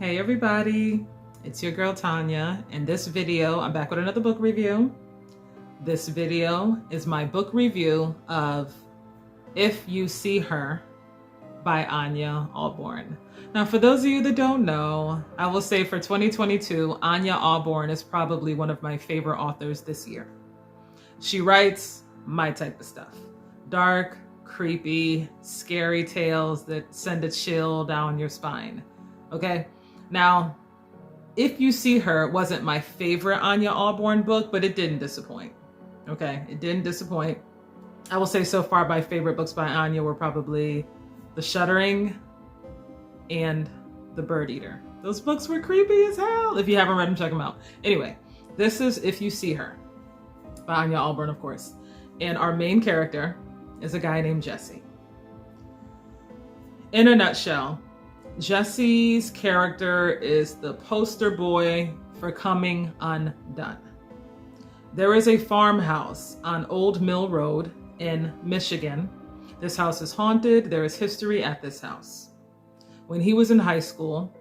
Hey everybody, it's your girl Tanya. In this video, I'm back with another book review. This video is my book review of If You See Her by Ania Ahlborn. Now, for those of you that don't know, I will say for 2022, Ania Ahlborn is probably one of my favorite authors this year. She writes my type of stuff. Dark, creepy, scary tales that send a chill down your spine. Okay? Now, If You See Her wasn't my favorite Ania Ahlborn book, but it didn't disappoint. Okay? It didn't disappoint. I will say so far my favorite books by Ania were probably The Shuddering and The Bird Eater. Those books were creepy as hell. If you haven't read them, check them out. Anyway, this is If You See Her by Ania Ahlborn, of course. And our main character is a guy named Jesse. In a nutshell, Jesse's character is the poster boy for coming undone. There is a farmhouse on Old Mill Road in Michigan. This house is haunted. There is history at this house. When he was in high school,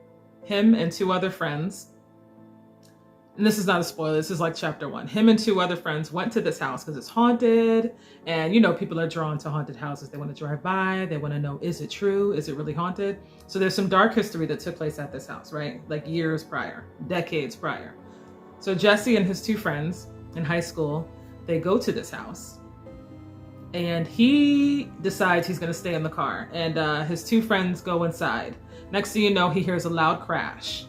him and two other friends, and this is not a spoiler, this is like chapter 1. Him and two other friends went to this house because it's haunted. And you know, people are drawn to haunted houses. They want to drive by. They want to know, is it true? Is it really haunted? So there's some dark history that took place at this house, right? Like years prior, decades prior. So Jesse and his two friends in high school, they go to this house. And he decides he's going to stay in the car. And his two friends go inside. Next thing you know, he hears a loud crash.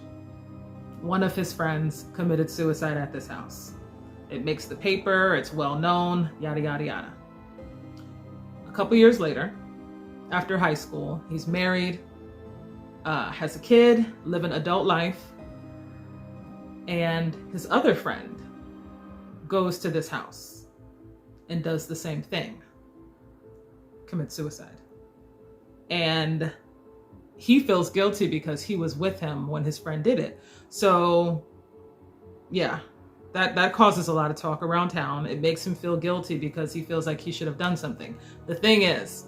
One of his friends committed suicide at this house. It makes the paper, it's well known, yada, yada, yada. A couple years later, after high school, he's married, has a kid, living adult life, and his other friend goes to this house and does the same thing, commits suicide. And he feels guilty because he was with him when his friend did it. So yeah, that causes a lot of talk around town. It makes him feel guilty because he feels like he should have done something. The thing is,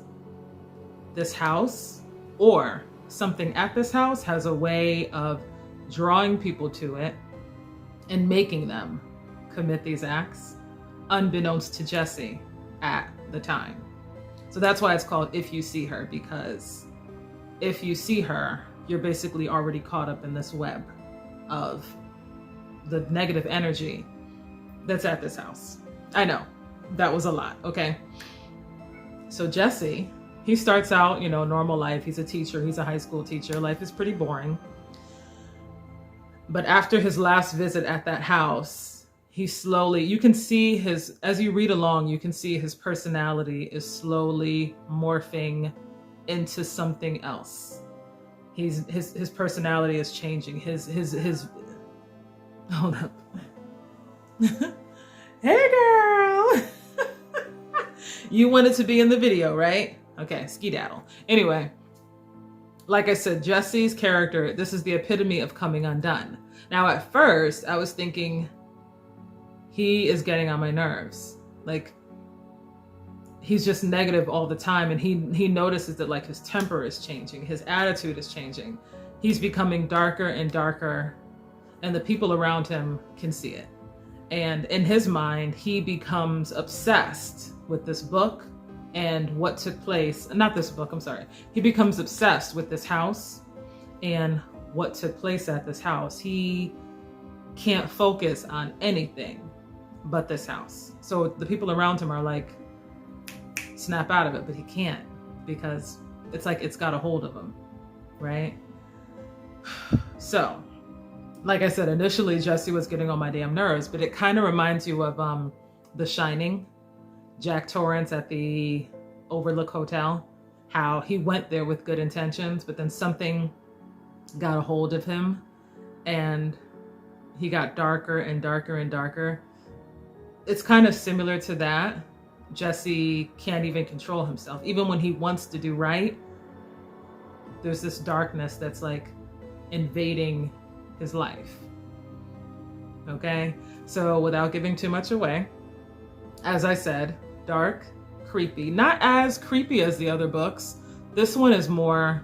this house or something at this house has a way of drawing people to it and making them commit these acts unbeknownst to Jesse at the time. So that's why it's called If You See Her, because if you see her, you're basically already caught up in this web of the negative energy that's at this house. I know, that was a lot, okay? So Jesse, he starts out, normal life. He's a teacher, he's a high school teacher. Life is pretty boring. But after his last visit at that house, he slowly, you can see as you read along, you can see his personality is slowly morphing into something else. His personality is changing. His hold up. Hey girl. You wanted to be in the video, right? Okay, skedaddle. Anyway, like I said, Jesse's character, this is the epitome of coming undone. Now at first I was thinking he is getting on my nerves. Like, he's just negative all the time, and he notices that like his temper is changing, his attitude is changing. He's becoming darker and darker, and the people around him can see it. And in his mind, he becomes obsessed with this book and what took place. Not this book, I'm sorry. He becomes obsessed with this house and what took place at this house. He can't focus on anything but this house. So the people around him are like, snap out of it, but he can't, because it's like it's got a hold of him, right? So like I said, initially Jesse was getting on my damn nerves, but it kind of reminds you of The Shining, Jack Torrance at the Overlook Hotel, how he went there with good intentions, but then something got a hold of him and he got darker and darker and darker. It's kind of similar to that. Jesse can't even control himself. Even when he wants to do right, there's this darkness that's like invading his life. Okay? So without giving too much away, as I said, dark, creepy. Not as creepy as the other books. This one is more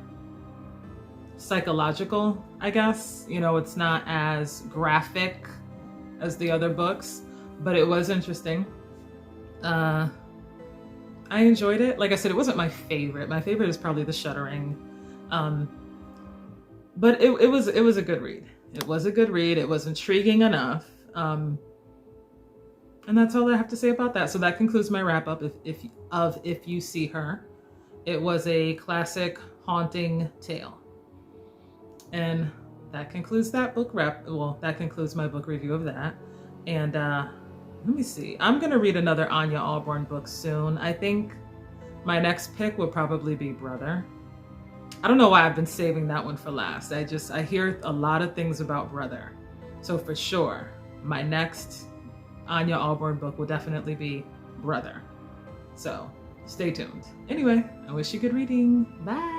psychological, I guess. You know, it's not as graphic as the other books, but it was interesting. I enjoyed it. Like I said, it wasn't my favorite. My favorite is probably The Shuddering. But it was a good read. It was a good read. It was intriguing enough. And that's all I have to say about that. So that concludes my wrap up of If You See Her. It was a classic haunting tale. And that concludes that book wrap. Well, that concludes my book review of that. And let me see. I'm going to read another Ania Ahlborn book soon. I think my next pick will probably be Brother. I don't know why I've been saving that one for last. I hear a lot of things about Brother. So for sure, my next Ania Ahlborn book will definitely be Brother. So stay tuned. Anyway, I wish you good reading. Bye.